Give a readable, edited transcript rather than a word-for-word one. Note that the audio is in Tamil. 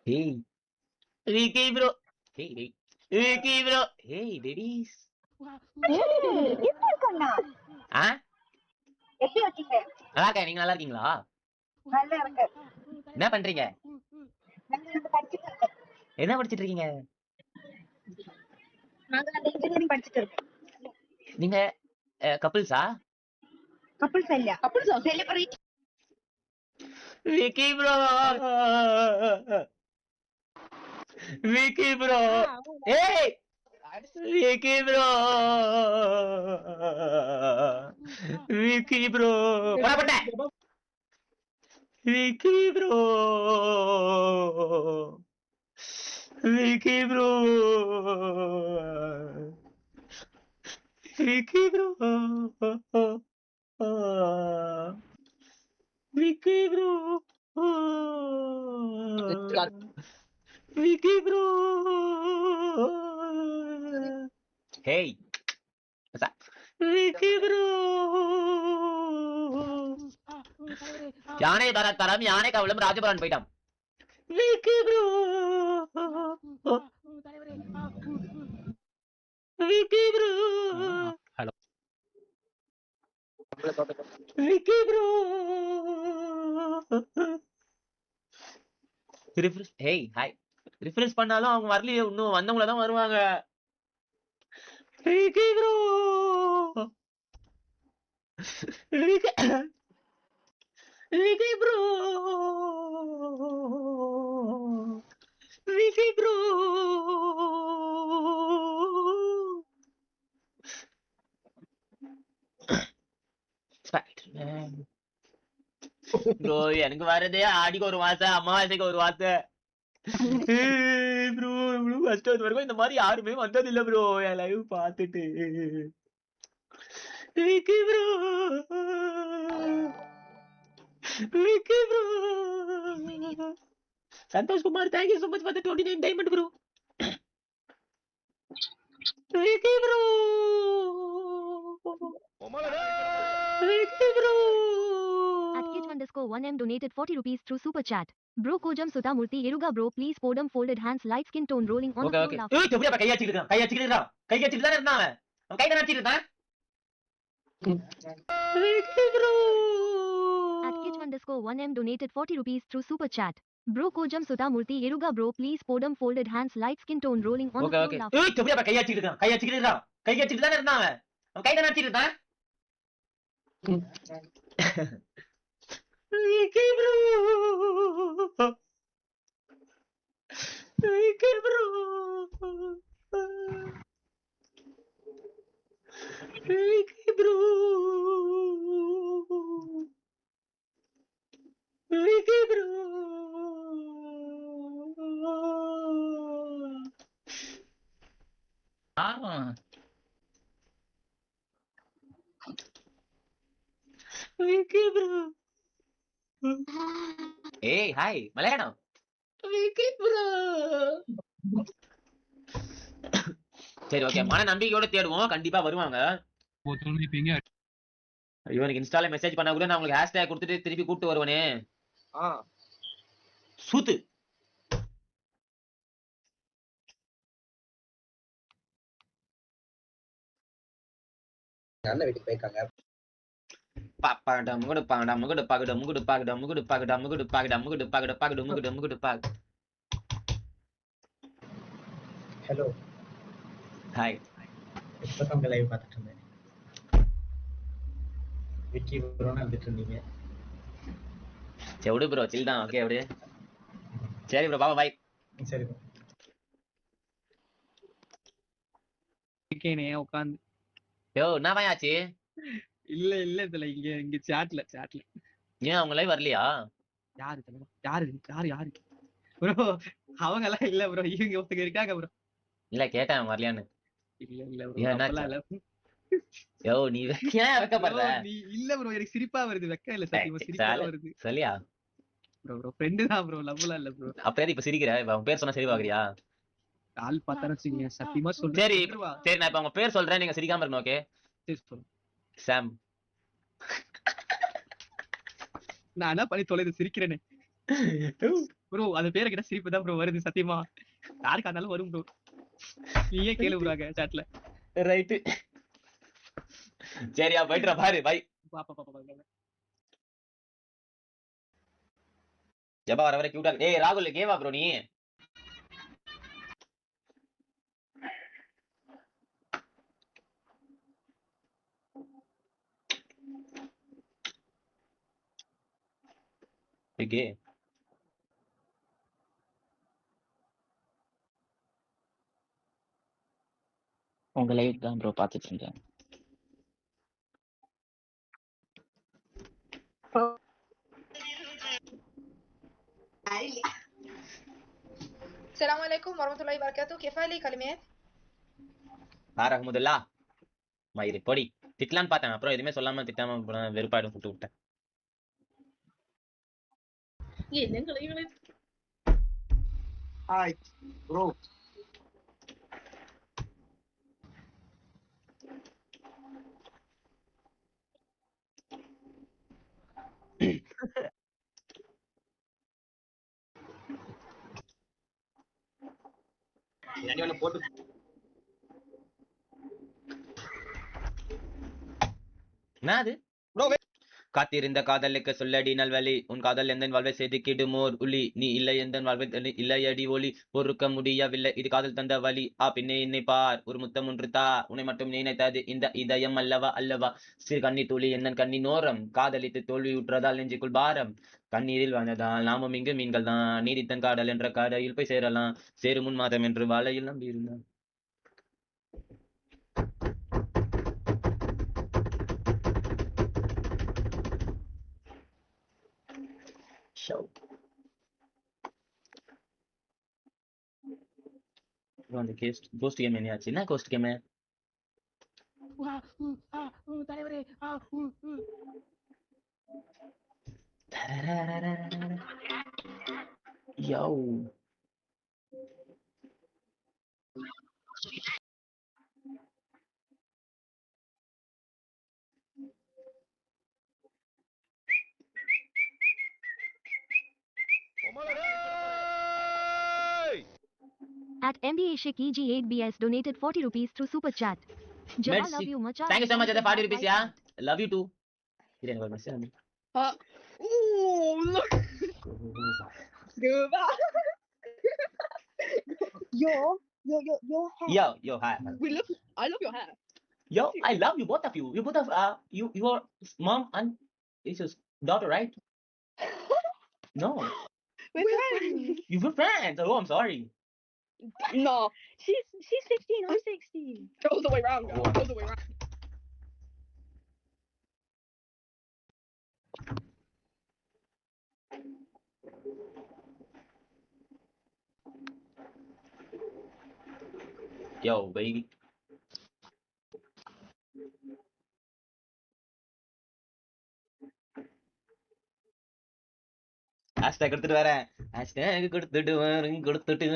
Hey, Vicky bro. Hey. Vicky bro. Hey, ladies. இருக்கண்ணா ஆ எப்படி இருக்கீங்க? நல்லா இருக்கேன். நீங்க நல்லா இருக்கீங்களா? நல்லா இருக்கு. என்ன பண்றீங்க? நாங்க வந்து படிச்சுட்டு இருக்கோம். என்ன படிச்சிட்டு இருக்கீங்க? நாங்க வந்து இன்ஜினியரிங் படிச்சுட்டு இருக்கோம். நீங்க கப்பிள்ஸா? கப்புள்ஸ் இல்ல. Couples celebrate. Vicky bro. Vicky bro. Hey. Vicky bro. Vicky bro. போடா போட்டே. Vicky bro. Vicky bro. Vicky bro. Vicky bro. Vicky bro. Hey. What's up? Vicky bro. யானை தரம் யானை கவலம் ராஜபுரான் போயிட்டான். Vicky bro. Vicky bro. Hello Vicky bro. Refresh. Hey, hi. Refresh பண்ணாலும் அவங்க வரலையே, இன்னும் வந்தவங்கள தான் வருவாங்க. Vicky bro. Vicky bro. Vicky bro. Spider-Man. Bro எனக்கு வரதே ஆடிக்கு ஒரு மாசம், அமாவாசைக்கு ஒரு மாசம். ப்ரோ இவ்வளவு கஷ்டம் வரைக்கும் இந்த மாதிரி யாருமே வந்தது இல்ல ப்ரோ. என் லைவ் பார்த்துட்டு Vicky bro. Vicky bro. Santosh Kumar, thank you so much for the 29 diamond bro. Vicky bro. Vicky bro. @kit_1m donated 40 rupees through super chat. Bro Kojam Sutamurthy Eruga bro please podum folded hands light skin tone rolling on Okay, the okay. floor. ஏய் எப்படியா கை வச்சிட்டு இருக்கான்? கை வச்சிட்டு இருக்கான். கை வச்சிட்டு தானே இருந்தான் அவன். அவன் கை தானே வச்சிட்டு இருந்தான். Vicky bro. @kit_1m donated 40 rupees through super chat. Bro Kojam Sutamurthy Eruga bro please podum folded hands light skin tone rolling on Okay, the okay. floor. ஏய் எப்படியா கை வச்சிட்டு இருக்கான்? கை வச்சிட்டு இருக்கான். கை வச்சிட்டு தானே இருந்தான் அவன். அவன் கை தானே வச்சிட்டு இருந்தான். Vicky bro. Vicky bro. Vicky bro. Vicky bro. Vicky bro. Hey, hi, Malayalam. Vicky bro. சரி ஓகே, மன நம்பிக்கையோட தேடுவோம், கண்டிப்பா வருவாங்க. இவனுக்கு இன்ஸ்டால மெசேஜ் பண்ணா கூட நான் உங்களுக்கு ஹேஷ்டேக் கொடுத்துட்டு திருப்பி கூப்பிட்டு வருவனே. சூத்து. நல்ல வீட்டுக்கு போயிருக்காங்க. பாப்பாடா முகுடு பாகடா முகுடு பாகடா முகுடு பாகடா முகுடு பாகடா முகுடு பாகடா முகுடு பாகடா பாகடு முகுடு முகுடு பாக. Hello hi. இப்பதான் உங்க லைவ் பார்த்துட்டு இருந்தேன். விக்கி ப்ரோன்னு வந்துட்டு இருந்தீங்க. சரி விடு ப்ரோ, சில் தான். ஓகே விடு. சரி ப்ரோ, பாபா பாய். சரி ப்ரோ. இருக்கேனே உட்கார்ந்து. யோ என்ன பாய் ஆச்சு? இல்ல இதுல இங்க சாட்ல ஏன் அவங்க லைவ் வரலையா? யாரு தெரியுமா? யாரு ப்ரோ? அவங்க எல்லாம் இல்ல ப்ரோ, இவங்க ஒருத்தங்க இருக்காங்க ப்ரோ. இல்ல கேட்டேன் அவங்க வரலையான்னு. இல்ல ப்ரோ, ஏன் அப்பலாம் இல்ல. யோ நீ ஏன் வெக்கப்படுற? இல்ல ப்ரோ, எனக்கு சிரிப்பா வருது. வெக்க இல்ல சத்தியமா, சிரிப்பா வருது. சொல்லியா ப்ரோ ஃப்ரெண்ட் தான் ப்ரோ, லவ்லாம் இல்ல ப்ரோ. அப்படியே இப்ப சிரிக்கிற? இப்ப அவங்க பேர் சொன்னா சரி பாக்குறியா? ஆள் பார்த்தானே வச்சுக்கீங்க, சத்தியமா சொல்றேன். சரி சரி, நான் இப்ப அவங்க பேர் சொல்றேன், நீங்க சிரிக்காம இருக்கணும். Okay Sam. நான் என்ன பண்ணி தொலைது சிரிக்கிறேனே. ப்ரோ அது பேரை கிட்ட சிரிப்பு தான் ப்ரோ வருது சத்தியமா. யாருக்கு இருந்தாலும் வரும் ப்ரோ. நீயே கேளு ப்ரோ அங்க சாட்ல. ரைட் சரியா போயிட்டு பாரு பை. ஜபா வர வர கியூட்டா. ஏய் ராகுல் கேவா ப்ரோ நீ. ஓகே உங்க லைவ் தான் ப்ரோ பாத்துட்டு இருக்கேன். السلام عليكم ورحمة الله وبركاته. كيف هاي الكلمات؟ ரஹ்மதுல்லா மயிறு பொடி திட்டலான்னு பார்த்தேன். அப்புறம் எதுவுமே சொல்லாம திட்டாம வெறுப்பாயிடும் சுட்டு விட்டேன். Hi, bro. போட்டு என்னது காத்திருந்த காதலுக்கு சொல்லடி நல்வழி உன் காதல் எந்த வாழ்வை செதுக்கிடுமோர் உளி நீ இல்லை எந்த வாழ்வை இல்லையடி ஒளி பொறுக்க முடியவில்லை இது காதல் தந்த வழி பின்னே என்னை பார் ஒரு முத்தம் ஒன்று தா உன்னை மட்டும் நினைத்தது இந்த இதயம் அல்லவா அல்லவா சிறு கண்ணீர் துளி என்னன் கண்ணி நோரம் காதலித்து தோல்வியுற்றதால் நெஞ்சுக்குள் பாரம் கண்ணீரில் வாழ்ந்ததால் நாமும் இங்கு மீன்கள் தான் நீதித்தன் காதல் என்ற கரையில் போய் சேரலாம் சேரும் முன் மாதம் என்று வாழையில் நம்பி இருந்தான். அந்த கோஸ்ட் கேம் என்ன ஆச்சு? என்ன கோஸ்ட் கேம்? தலைவரே யோ At MBA Shik EG8BS donated 40 rupees through super chat. Jabba Merci. love you much. Thank you so much for the 40 rupees, yeah. Love you too. Here I go, message. Oh, look. Goodbye. Your hair. Yo, hi. I love your hair. Yo, I love you, both of you. You both of your mom and it's your daughter, right? No, We're friends. you were friends. Oh, I'm sorry. No, She's 16. I'm 16. go the way round, girl. Oh. Go the way round. Yo, baby. Hashtag கொடுத்துட்டு வரேன். ஹேஷ்டேக் கொடுத்துட்டு வரேன் கொடுத்துட்டு